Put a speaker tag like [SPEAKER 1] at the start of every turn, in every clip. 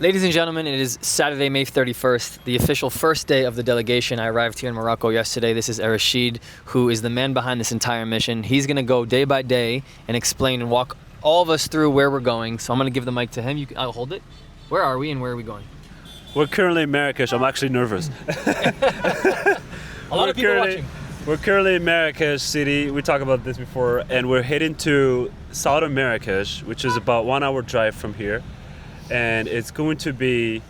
[SPEAKER 1] Ladies and gentlemen, it is Saturday, May 31st, the official first day of the delegation. I arrived here in Morocco yesterday. This is Akrich, who is the man behind this entire mission. He's going to go day by day and explain and walk all of us through where we're going. So I'm going to give the mic to him. I'll hold it. Where are we and where are we going?
[SPEAKER 2] We're currently in Marrakesh. I'm actually nervous.
[SPEAKER 1] A lot of people watching.
[SPEAKER 2] We're currently in Marrakesh city. We talked about this before, and we're heading to southern Marrakesh, which is about 1 hour drive from here. And it's going to be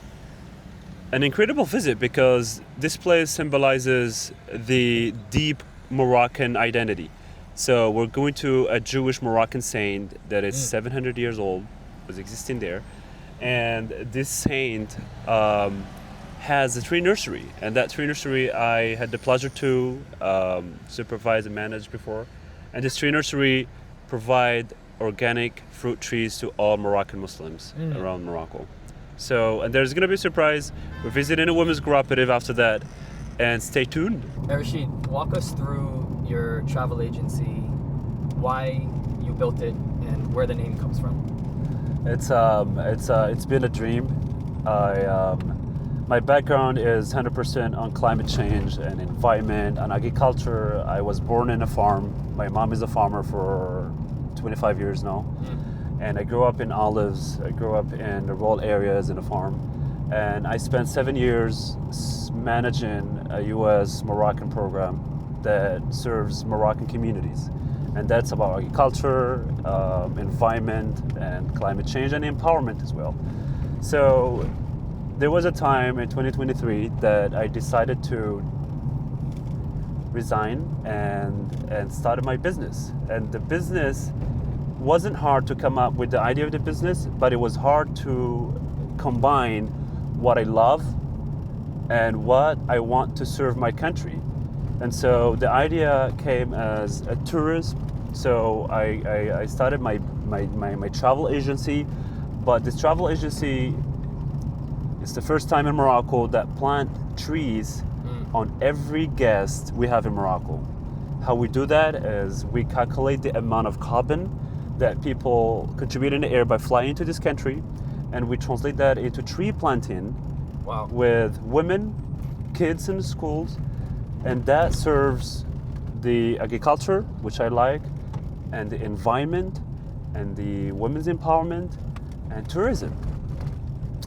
[SPEAKER 2] an incredible visit because this place symbolizes the deep Moroccan identity. So we're going to a Jewish Moroccan saint that is 700 years old, was existing there. And this saint has a tree nursery. And that tree nursery I had the pleasure to supervise and manage before. And this tree nursery provide organic fruit trees to all Moroccan Muslims around Morocco. So, and there's going to be a surprise. We're visiting a women's cooperative after that, and stay tuned.
[SPEAKER 1] Akrich, walk us through your travel agency, why you built it, and where the name comes from.
[SPEAKER 2] It's been a dream. My background is 100% on climate change and environment and agriculture. I was born in a farm. My mom is a farmer for 25 years now, and I grew up in olives. I grew up in the rural areas in a farm, and I spent 7 years managing a U.S. Moroccan program that serves Moroccan communities, and that's about agriculture, environment, and climate change, and empowerment as well. So there was a time in 2023 that I decided to resign and started my business. And the business wasn't hard to come up with the idea of the business, but it was hard to combine what I love and what I want to serve my country. And so the idea came as a tourist. So I started my travel agency, but this travel agency is the first time in Morocco that plant trees on every guest we have in Morocco. How we do that is we calculate the amount of carbon that people contribute in the air by flying into this country, and we translate that into tree planting with women, kids in the schools, and that serves the agriculture, which I like, and the environment, and the women's empowerment, and tourism.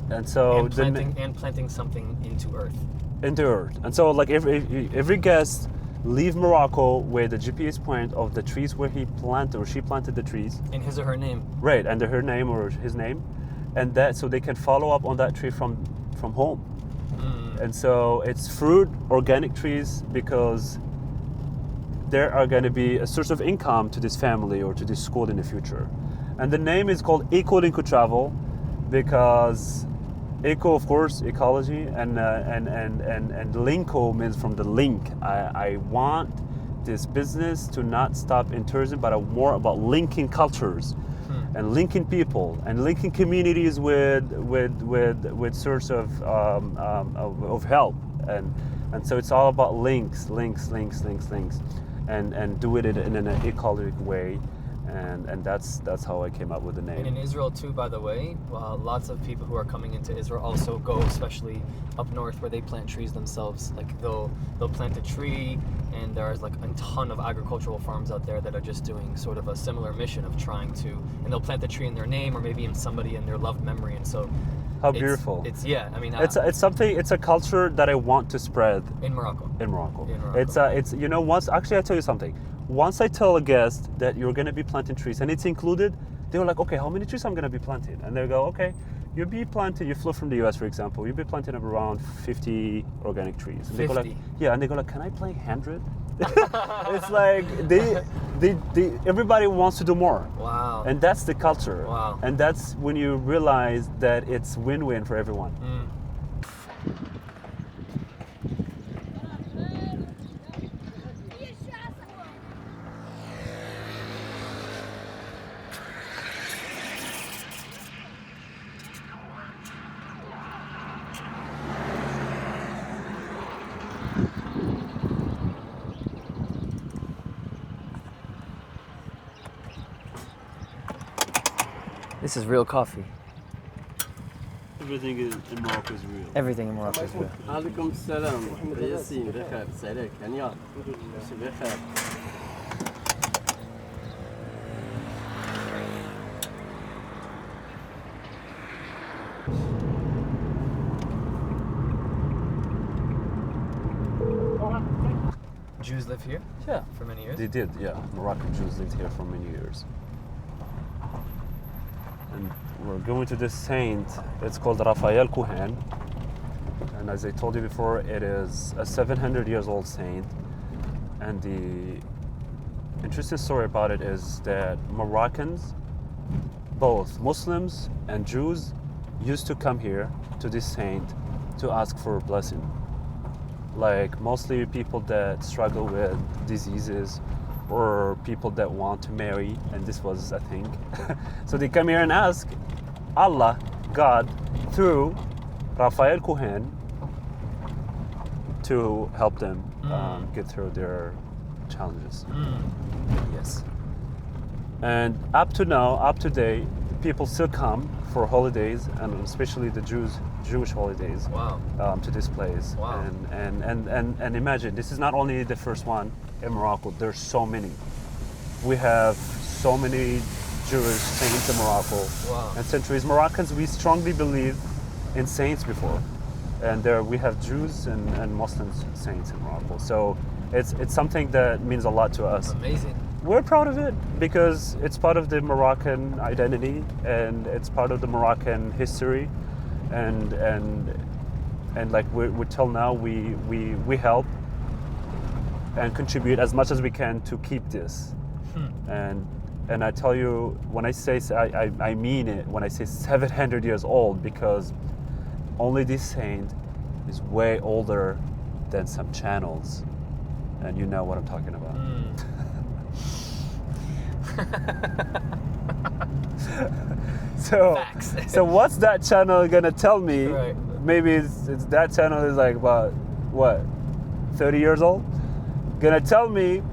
[SPEAKER 2] And so
[SPEAKER 1] planting something into earth.
[SPEAKER 2] And so like every guest leave Morocco with the GPS point of the trees where he planted or she planted the trees.
[SPEAKER 1] In his or her name.
[SPEAKER 2] Right, under her name or his name. And that so they can follow up on that tree from home. And so it's fruit, organic trees, because there are going to be a source of income to this family or to this school in the future. And the name is called EcoLinko Travel because eco, of course, ecology, and linko means from the link. I want this business to not stop in tourism, but more about linking cultures and linking people and linking communities with source of help. And so it's all about links, and do it in an ecological way. And that's how I came up with the name.
[SPEAKER 1] And in Israel too, by the way, lots of people who are coming into Israel also go, especially up north, where they plant trees themselves. Like they'll plant a tree, and there's like a ton of agricultural farms out there that are just doing sort of a similar mission of trying to, and they'll plant the tree in their name or maybe in somebody in their loved memory. And so
[SPEAKER 2] how beautiful.
[SPEAKER 1] It's
[SPEAKER 2] a culture that I want to spread
[SPEAKER 1] in Morocco.
[SPEAKER 2] It's once actually I tell you something. Once I tell a guest that you're going to be planting trees and it's included, they're like, okay, how many trees I'm going to be planting? And they go, okay, you flew from the US, for example, you'll be planting up around 50 organic trees. And
[SPEAKER 1] 50?
[SPEAKER 2] They go like, yeah, and they go like, can I plant 100? It's like, everybody wants to do more.
[SPEAKER 1] Wow.
[SPEAKER 2] And that's the culture.
[SPEAKER 1] Wow.
[SPEAKER 2] And that's when you realize that it's win-win for everyone.
[SPEAKER 1] This is real coffee.
[SPEAKER 2] Everything in Morocco is real.
[SPEAKER 1] Everything in Morocco is real.
[SPEAKER 3] عليكم السلام ياسين بخير سعيدك هانية بخير
[SPEAKER 1] Jews live here
[SPEAKER 2] Yeah.
[SPEAKER 1] for many years?
[SPEAKER 2] They did, yeah. Moroccan Jews lived here for many years. And we're going to this saint. It's called Raphael Cohen. And as I told you before, it is a 700 years old saint. And the interesting story about it is that Moroccans, both Muslims and Jews, used to come here to this saint to ask for a blessing. Like mostly people that struggle with diseases or people that want to marry, and this was a thing. So they come here and ask Allah, God, through Raphael Cohen to help them get through their challenges. Yes. And up to now, up to date, people still come for holidays, and especially the Jewish holidays.
[SPEAKER 1] Wow.
[SPEAKER 2] To this place.
[SPEAKER 1] Wow.
[SPEAKER 2] And imagine, this is not only the first one in Morocco, there's so many. We have so many Jewish saints in Morocco.
[SPEAKER 1] Wow.
[SPEAKER 2] And centuries. Moroccans, we strongly believe in saints before. And there we have Jews and Muslim saints in Morocco. So it's something that means a lot to us.
[SPEAKER 1] Amazing.
[SPEAKER 2] We're proud of it because it's part of the Moroccan identity and it's part of the Moroccan history, and like we till now we help and contribute as much as we can to keep this. And I tell you, when I say I mean it when I say 700 years old, because only this saint is way older than some channels, and you know what I'm talking about. So what's that channel gonna tell me?
[SPEAKER 1] Right.
[SPEAKER 2] Maybe it's that channel is like about what, 30 years old, gonna tell me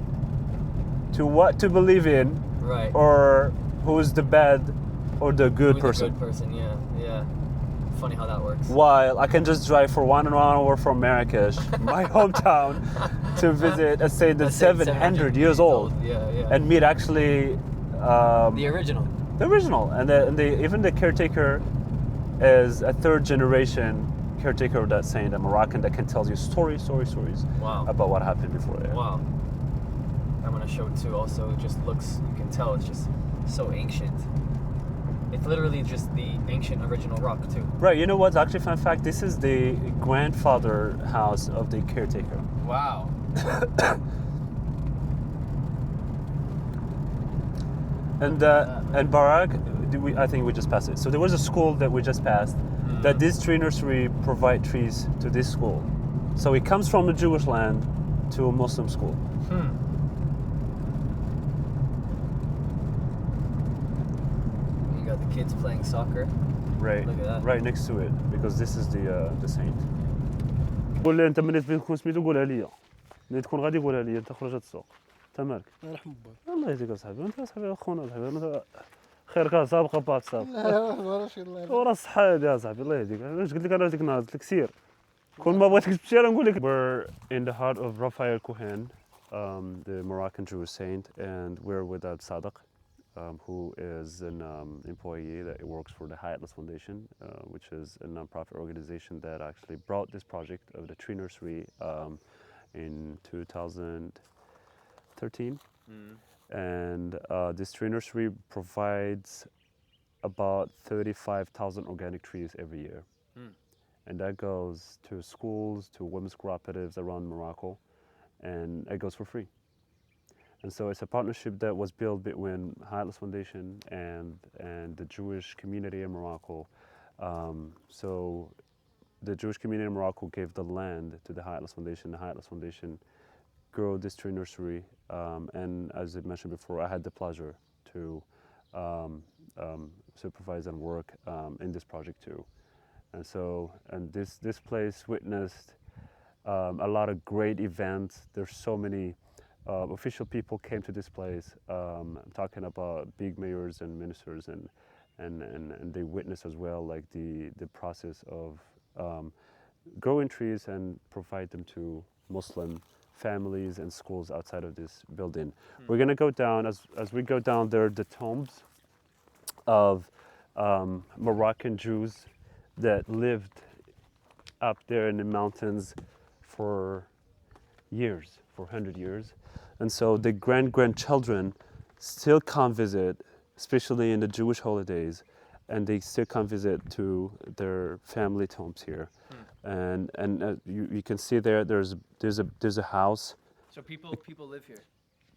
[SPEAKER 2] to what to believe in,
[SPEAKER 1] Right.
[SPEAKER 2] or who's the bad or the good
[SPEAKER 1] Who's
[SPEAKER 2] person.
[SPEAKER 1] the good person, yeah. Funny how that works.
[SPEAKER 2] While I can just drive for 1 hour from Marrakesh, my hometown, to visit a saint that's 700 years old,
[SPEAKER 1] Yeah.
[SPEAKER 2] and meet actually
[SPEAKER 1] The original.
[SPEAKER 2] the original, and even the caretaker is a third generation caretaker of that saint, a Moroccan that can tell you stories
[SPEAKER 1] Wow.
[SPEAKER 2] about what happened before there.
[SPEAKER 1] Wow. I'm gonna show too. Also, it just looks. You can tell it's just so ancient. It's literally just the ancient original rock too.
[SPEAKER 2] Right. You know what's actually fun fact? This is the grandfather house of the caretaker.
[SPEAKER 1] Wow.
[SPEAKER 2] And Barak, I think we just passed it. So there was a school that we just passed that this tree nursery provide trees to this school. So it comes from a Jewish land to a Muslim school.
[SPEAKER 1] You got the kids playing soccer.
[SPEAKER 2] Right.
[SPEAKER 1] Look at that.
[SPEAKER 2] Right next to it, because this is the saint. قول لي انت من تكون سميتو قولها ليا. ملي تكون غادي قولها ليا انت خرجت السوق. انت مالك؟
[SPEAKER 4] يرحم باك.
[SPEAKER 2] الله يهديك اصاحبي، انت اصاحبي خونا اصاحبي، انت خيرك سابقه باك سابقه.
[SPEAKER 4] لا بارك الله.
[SPEAKER 2] ورا الصحه يا صاحبي، الله يهديك. اش قلت لك انا ديك النهار؟ قلت لك سير. كون ما بغيتكش تمشي انا نقول لك. We're in the heart of Raphael Cohen, the Moroccan Jewish saint, and we're with Sadiq, who is an employee that works for the High Atlas Foundation, which is a nonprofit organization that actually brought this project of the tree nursery in 2013. And this tree nursery provides about 35,000 organic trees every year. And that goes to schools, to women's cooperatives around Morocco, and it goes for free. And so it's a partnership that was built between High Atlas Foundation and the Jewish community in Morocco. So the Jewish community in Morocco gave the land to the High Atlas Foundation. The High Atlas Foundation grew this tree nursery. And as I mentioned before, I had the pleasure to supervise and work in this project too. And so, this place witnessed a lot of great events. There's so many official people came to this place. I'm talking about big mayors and ministers and they witness as well like the process of growing trees and provide them to Muslim families and schools outside of this building. We're gonna go down, as we go down there, the tombs of Moroccan Jews that lived up there in the mountains for years, for 100 years. And so the grandchildren still come visit, especially in the Jewish holidays, and they still come visit to their family tombs here. And you can see there's a house.
[SPEAKER 1] So people live here.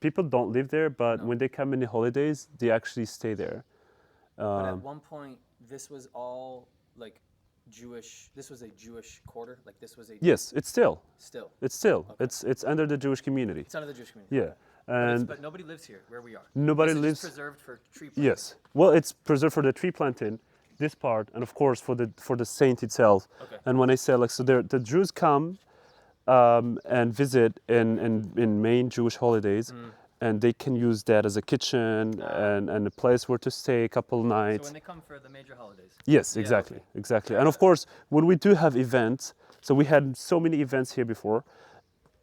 [SPEAKER 2] People don't live there, but
[SPEAKER 1] No.
[SPEAKER 2] when they come in the holidays, they actually stay there.
[SPEAKER 1] But at one point, this was all like Jewish. This was a Jewish quarter. Like this was a
[SPEAKER 2] Yes, it's still.
[SPEAKER 1] still.
[SPEAKER 2] Okay. It's under the Jewish community.
[SPEAKER 1] It's under the Jewish community.
[SPEAKER 2] Yeah, and
[SPEAKER 1] But nobody lives here where we are.
[SPEAKER 2] nobody
[SPEAKER 1] This is
[SPEAKER 2] lives.
[SPEAKER 1] just preserved for tree planting.
[SPEAKER 2] Yes. Well, it's preserved for the tree planting, this part, and of course for the saint itself.
[SPEAKER 1] Okay.
[SPEAKER 2] And when I say like, so the Jews come and visit in main Jewish holidays, and they can use that as a kitchen and a place where to stay a couple
[SPEAKER 1] So
[SPEAKER 2] nights.
[SPEAKER 1] when they come for the major holidays.
[SPEAKER 2] Yes,
[SPEAKER 1] Yeah,
[SPEAKER 2] exactly,
[SPEAKER 1] okay.
[SPEAKER 2] exactly. And of course, when we do have events, so we had so many events here before,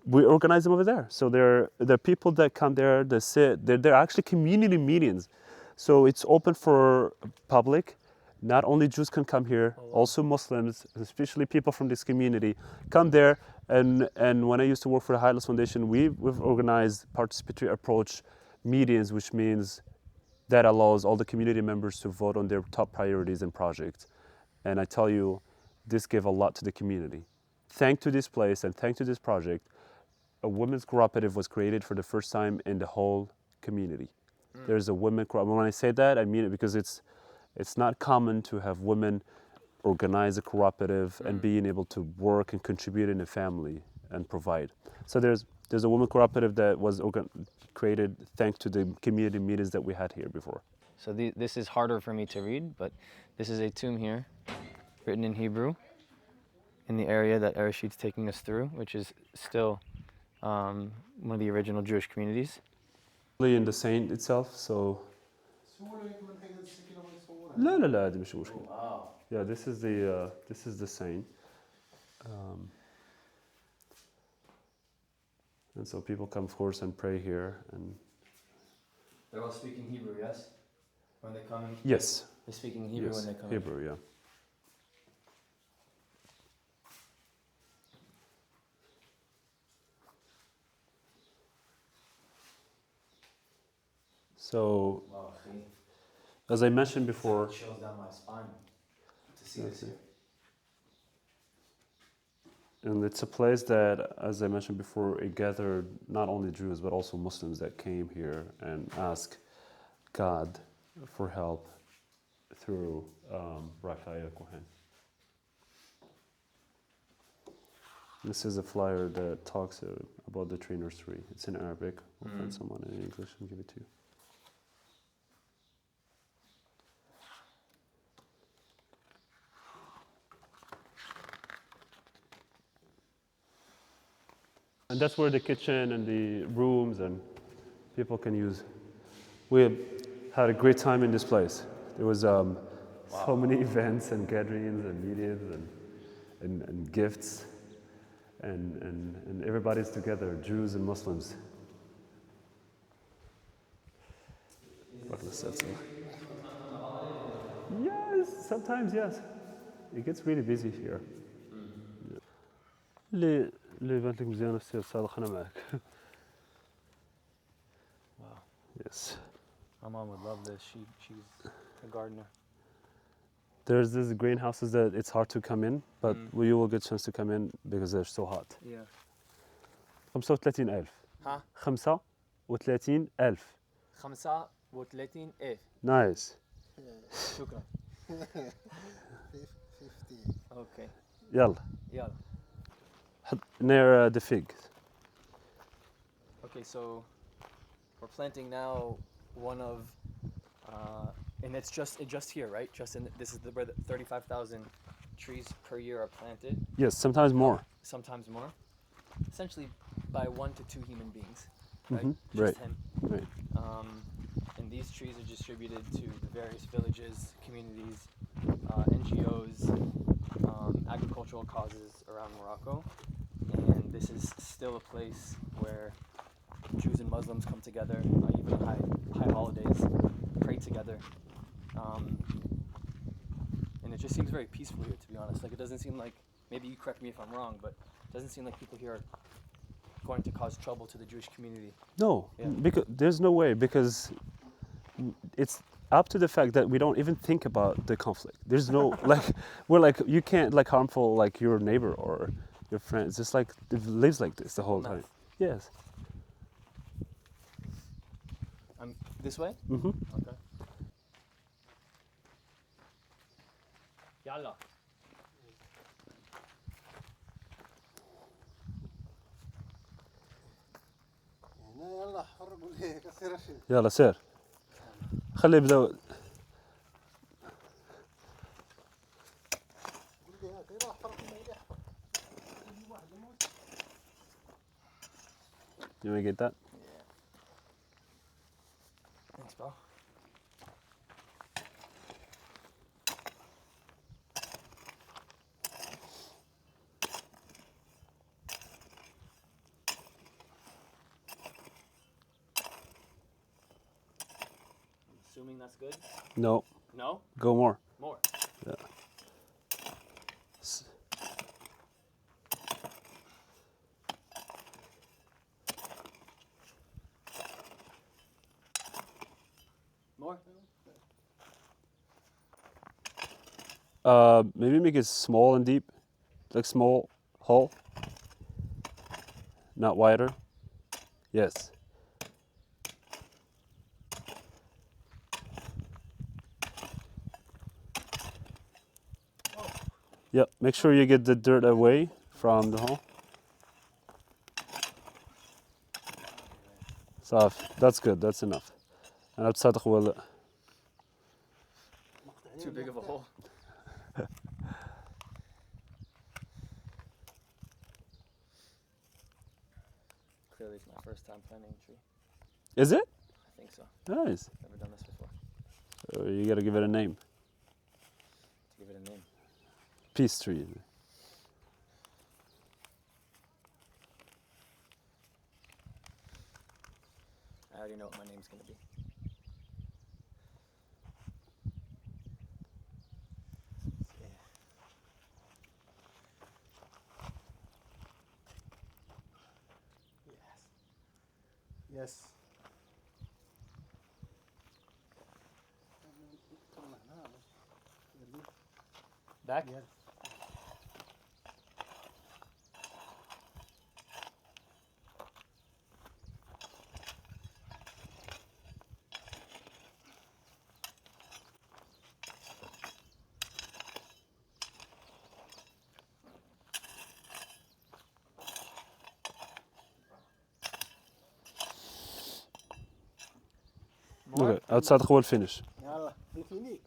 [SPEAKER 2] we organize them over there. So there are people that come there, they sit, they're actually community meetings. So it's open for public. Not only Jews can come here, also Muslims, especially people from this community, come there. And when I used to work for the Highlands Foundation, we've organized participatory approach meetings, which means that allows all the community members to vote on their top priorities and projects. And I tell you, this gave a lot to the community. Thanks to this place and thanks to this project, a women's cooperative was created for the first time in the whole community. There's a women cooperative. When I say that, I mean it because it's not common to have women organize a cooperative and being able to work and contribute in a family and provide. So there's a women cooperative that was created thanks to the community meetings that we had here before.
[SPEAKER 1] So this is harder for me to read, but this is a tomb here, written in Hebrew, in the area that Arishid's taking us through, which is still one of the original Jewish communities.
[SPEAKER 2] In the saint itself, so لا لا لا هذه مش مشكلة. Yeah, this is the saint. And so people come, of course, and pray here. And
[SPEAKER 1] They're all speaking Hebrew, yes? When they come in?
[SPEAKER 2] yes,
[SPEAKER 1] They're speaking Hebrew
[SPEAKER 2] yes,
[SPEAKER 1] when they come
[SPEAKER 2] Hebrew, yeah. So,
[SPEAKER 1] in. Wow,
[SPEAKER 2] as I mentioned before,
[SPEAKER 1] chills down my spine to see this here.
[SPEAKER 2] and it's a place that, as I mentioned before, it gathered not only Jews but also Muslims that came here and asked God for help through Raphael Cohen. This is a flyer that talks about the tree nursery. It's in Arabic. We'll find someone in English and give it to you. And that's where the kitchen and the rooms and people can use. We had a great time in this place. There was so many events and gatherings and meetings and gifts. And everybody's together, Jews and Muslims. Yes, sometimes yes. It gets really busy here. اللي بانت لك مزيانة السير صالح أنا معك.
[SPEAKER 1] Wow.
[SPEAKER 2] Yes.
[SPEAKER 1] My mom would love this. She's a gardener.
[SPEAKER 2] There's these greenhouses that it's hard to come in, but you will get a chance to come in because they're so hot.
[SPEAKER 1] Yeah.
[SPEAKER 2] 35,000.
[SPEAKER 1] ها
[SPEAKER 2] 35,000.
[SPEAKER 1] 35 إيه.
[SPEAKER 2] Nice.
[SPEAKER 1] شكرا.
[SPEAKER 3] 50.
[SPEAKER 1] Okay.
[SPEAKER 2] يلا.
[SPEAKER 1] يلا.
[SPEAKER 2] Near the fig.
[SPEAKER 1] Okay, so we're planting now one of, and it's just here, right? Just in this is where the 35,000 trees per year are planted.
[SPEAKER 2] Yes, sometimes more.
[SPEAKER 1] Sometimes more. Essentially, by 1 to 2 human beings, right?
[SPEAKER 2] Mhm,
[SPEAKER 1] Just
[SPEAKER 2] right.
[SPEAKER 1] him.
[SPEAKER 2] Right.
[SPEAKER 1] And these trees are distributed to the various villages, communities, NGOs, agricultural causes around Morocco. And this is still a place where Jews and Muslims come together, even on high holidays, pray together. And it just seems very peaceful here, to be honest. Like, it doesn't seem like, maybe you correct me if I'm wrong, but it doesn't seem like people here are going to cause trouble to the Jewish community.
[SPEAKER 2] No,
[SPEAKER 1] Yeah.
[SPEAKER 2] because there's no way, because it's up to the fact that we don't even think about the conflict. There's no like, we're like, you can't like harmful like your neighbor or your friends. It's like it lives like this the whole time. Yes.
[SPEAKER 1] This way?
[SPEAKER 2] Mm-hmm.
[SPEAKER 1] Okay. Yalla.
[SPEAKER 4] يلا حرقوا ليه كسر شيء
[SPEAKER 2] يلا سير. خليه يبدأ. You wanna get that?
[SPEAKER 1] Yeah. Thanks, bro. Assuming that's good?
[SPEAKER 2] No.
[SPEAKER 1] No?
[SPEAKER 2] Go more.
[SPEAKER 1] More.
[SPEAKER 2] Yeah.
[SPEAKER 1] More?
[SPEAKER 2] Maybe make it small and deep, like small hole, not wider. Yes. Yep. Make sure you get the dirt away from the hole. Soft. That's good. That's enough. And بتصدق ولا
[SPEAKER 1] Too big of a hole. Clearly it's my first time planting a tree.
[SPEAKER 2] Is it?
[SPEAKER 1] I think so.
[SPEAKER 2] Nice.
[SPEAKER 1] Never done this before.
[SPEAKER 2] You gotta give it a name.
[SPEAKER 1] Let's give it a name.
[SPEAKER 2] Peace tree.
[SPEAKER 1] I already know what my name's gonna be.
[SPEAKER 4] Yes.
[SPEAKER 1] Back?
[SPEAKER 4] Yes.
[SPEAKER 1] More?
[SPEAKER 2] Okay. Outside هو الفينش.
[SPEAKER 4] يلا الفيني.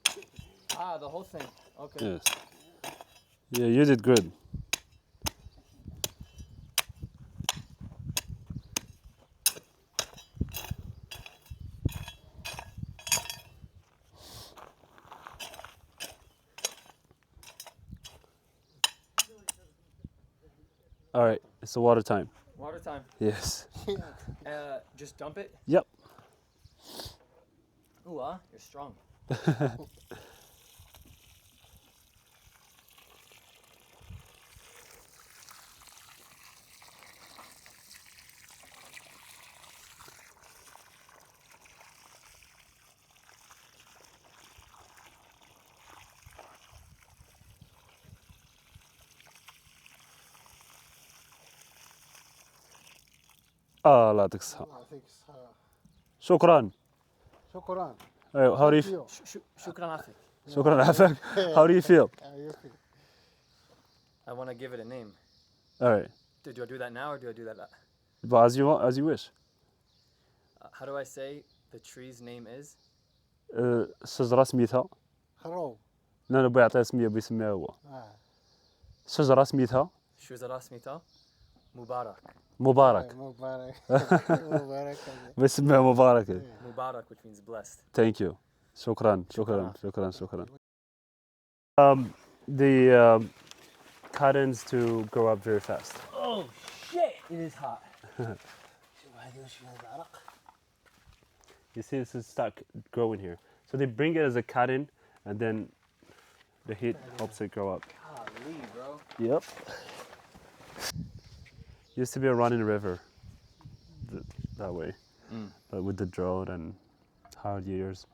[SPEAKER 1] Ah, the whole thing. Okay.
[SPEAKER 2] Yes. Yeah, you did good. All right, it's the water time.
[SPEAKER 1] Water time.
[SPEAKER 2] Yes.
[SPEAKER 1] Just dump it?
[SPEAKER 2] Yep.
[SPEAKER 1] Ooh, you're strong.
[SPEAKER 2] لا يعطيك الصحة.
[SPEAKER 4] يعطيك الصحة.
[SPEAKER 2] شكرا.
[SPEAKER 4] شكرا.
[SPEAKER 2] أيوة, how do you
[SPEAKER 4] Thank you.
[SPEAKER 1] Shukran afik.
[SPEAKER 2] شكرا عفاك. How do you feel?
[SPEAKER 1] I want to give it a name.
[SPEAKER 2] All right.
[SPEAKER 1] Do I do that now or do I do that?
[SPEAKER 2] But as you want, as you wish.
[SPEAKER 1] How do I say the tree's name is?
[SPEAKER 2] الشجرة سميتها.
[SPEAKER 4] خروب.
[SPEAKER 2] لا بيعطيها سمية بيسميها هو.
[SPEAKER 4] آه.
[SPEAKER 2] الشجرة سميتها.
[SPEAKER 1] Shuzara Smita? Mubarak.
[SPEAKER 2] Mubarak.
[SPEAKER 4] Mubarak. Mubarak.
[SPEAKER 2] بسم مبارك.
[SPEAKER 1] Mubarak, which means blessed.
[SPEAKER 2] Thank you. شكرا. The cuttings to grow up very fast.
[SPEAKER 1] Oh shit! It is hot.
[SPEAKER 2] You see, this is stuck growing here. So they bring it as a cutting, and then the heat helps it grow up.
[SPEAKER 1] Golly, bro.
[SPEAKER 2] Yep. Used to be a running river that way, but with the drought and hard years.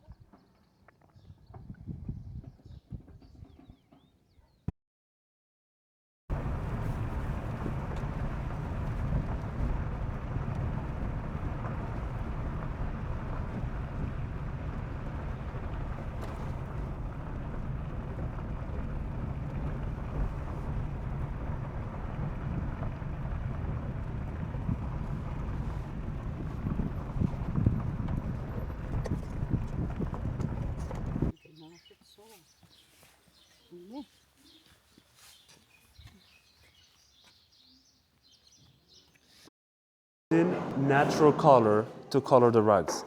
[SPEAKER 2] Natural color to color the rugs.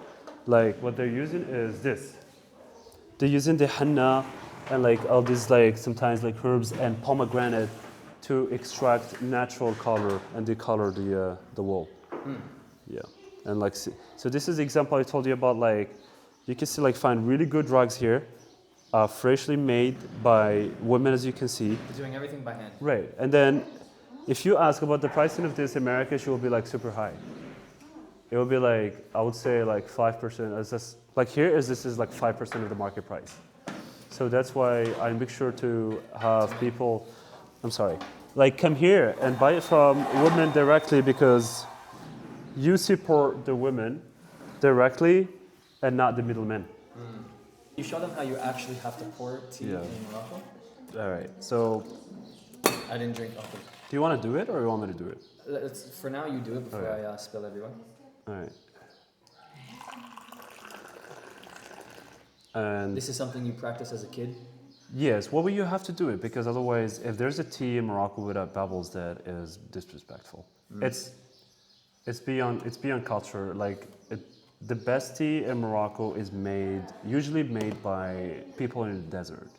[SPEAKER 2] Like what they're using is this. They're using the henna and like all these like sometimes like herbs and pomegranate to extract natural color and decolor the wool. Yeah, and like so this is the example I told you about. Like you can see like find really good rugs here, freshly made by women, as you can see.
[SPEAKER 1] They're doing everything by hand.
[SPEAKER 2] Right, and then if you ask about the pricing of this in America, she will be like super high. It will be like, I would say like 5%. It's just, like here this is like 5% of the market price. So that's why I make sure to have people, I'm sorry, like come here and buy it from women directly, because you support the women directly and not the middlemen.
[SPEAKER 1] You show them how you actually have to pour tea in Morocco?
[SPEAKER 2] All right, so
[SPEAKER 1] I didn't drink coffee.
[SPEAKER 2] do you want to do it or you want me to do it?
[SPEAKER 1] For now, you do it before I spill everywhere.
[SPEAKER 2] All right. And
[SPEAKER 1] This is something you practice as a kid?
[SPEAKER 2] yes, well, you have to do it, because otherwise, if there's a tea in Morocco without bubbles, that is disrespectful. It's beyond culture. Like the best tea in Morocco is usually made by people in the desert,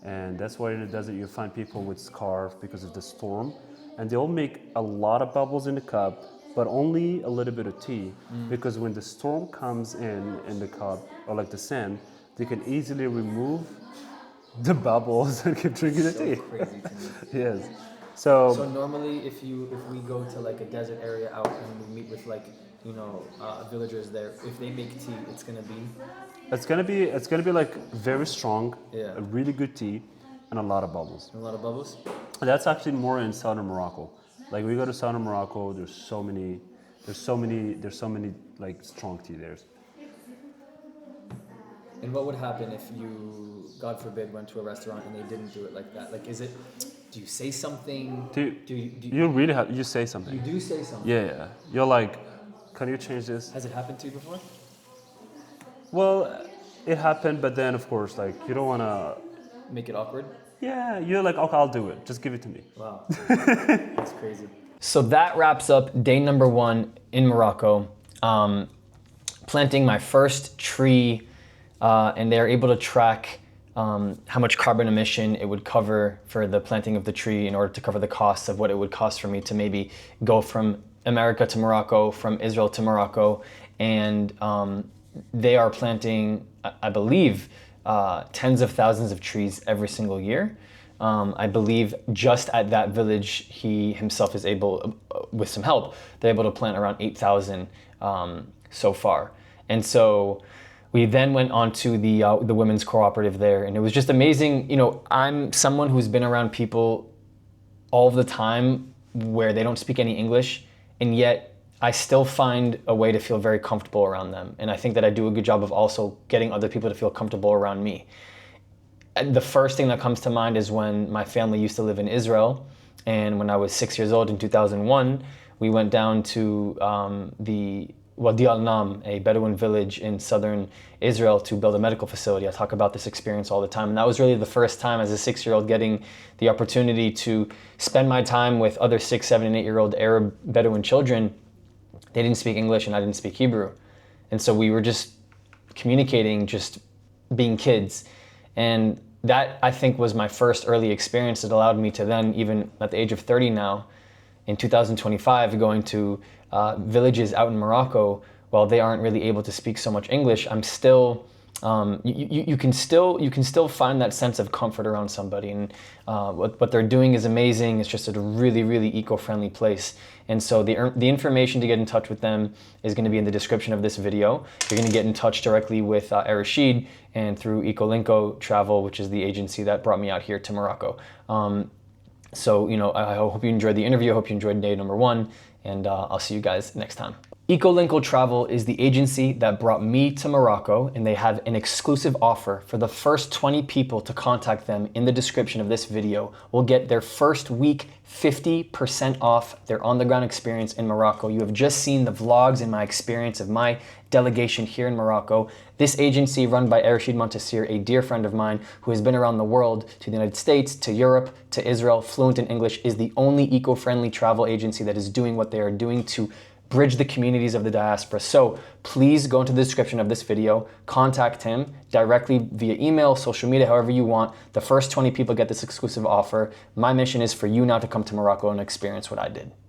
[SPEAKER 2] and that's why in the desert you find people with scarf because of the storm, and they'll make a lot of bubbles in the cup, but only a little bit of tea, because when the storm comes in the cup or like the sand, they can easily remove the bubbles and keep drinking the tea.
[SPEAKER 1] Crazy to me.
[SPEAKER 2] Yes.
[SPEAKER 1] So normally, if we go to like a desert area out and we meet with like villagers there, if they make tea, it's gonna be like very strong, a really good tea, and a lot of bubbles. a lot of bubbles.
[SPEAKER 2] And that's actually more in southern Morocco. Like we go to southern Morocco, there's so many like strong tea there.
[SPEAKER 1] And what would happen if you, God forbid, went to a restaurant and they didn't do it like that? Like, do you say something?
[SPEAKER 2] You really have, you say something.
[SPEAKER 1] You do say something?
[SPEAKER 2] Yeah. You're like, can you change this?
[SPEAKER 1] Has it happened to you before?
[SPEAKER 2] Well, it happened, but then of course, like you don't want to
[SPEAKER 1] make it awkward.
[SPEAKER 2] Yeah, you're like, okay, I'll do it. Just give it to me.
[SPEAKER 1] Wow, that's crazy. So that wraps up day number 1 in Morocco. Planting my first tree, and they're able to track how much carbon emission it would cover for the planting of the tree in order to cover the costs of what it would cost for me to maybe go from America to Morocco, from Israel to Morocco. And they are planting, I believe, tens of thousands of trees every single year. I believe just at that village, he himself is able, with some help, they're able to plant around 8,000 so far. And so we then went on to the women's cooperative there, and it was just amazing. You know, I'm someone who's been around people all the time where they don't speak any English, and yet I still find a way to feel very comfortable around them. And I think that I do a good job of also getting other people to feel comfortable around me. The first thing that comes to mind is when my family used to live in Israel, and when I was 6 years old in 2001, we went down to the Wadi al-Nam, a Bedouin village in southern Israel, to build a medical facility. I talk about this experience all the time. And that was really the first time as a 6-year-old getting the opportunity to spend my time with other 6, 7, and 8-year-old Arab Bedouin children. They didn't speak English and I didn't speak Hebrew. And so we were just communicating, just being kids. And that, I think, was my first early experience that allowed me to then, even at the age of 30 now, in 2025, going to villages out in Morocco, while they aren't really able to speak so much English, I'm still, you can still find that sense of comfort around somebody. And what they're doing is amazing. It's just a really, really eco-friendly place. And so the information to get in touch with them is going to be in the description of this video. You're going to get in touch directly with Rashid and through EcoLinko Travel, which is the agency that brought me out here to Morocco. So, you know, I hope you enjoyed the interview. I hope you enjoyed day number 1, and I'll see you guys next time. EcoLinko Travel is the agency that brought me to Morocco, and they have an exclusive offer for the first 20 people to contact them in the description of this video. Will get their first week 50% off their on-the-ground experience in Morocco. You have just seen the vlogs and my experience of my delegation here in Morocco. This agency, run by Rashid Montassir, a dear friend of mine who has been around the world, to the United States, to Europe, to Israel, fluent in English, is the only eco-friendly travel agency that is doing what they are doing to bridge the communities of the diaspora. So please go into the description of this video, contact him directly via email, social media, however you want. The first 20 people get this exclusive offer. My mission is for you now to come to Morocco and experience what I did.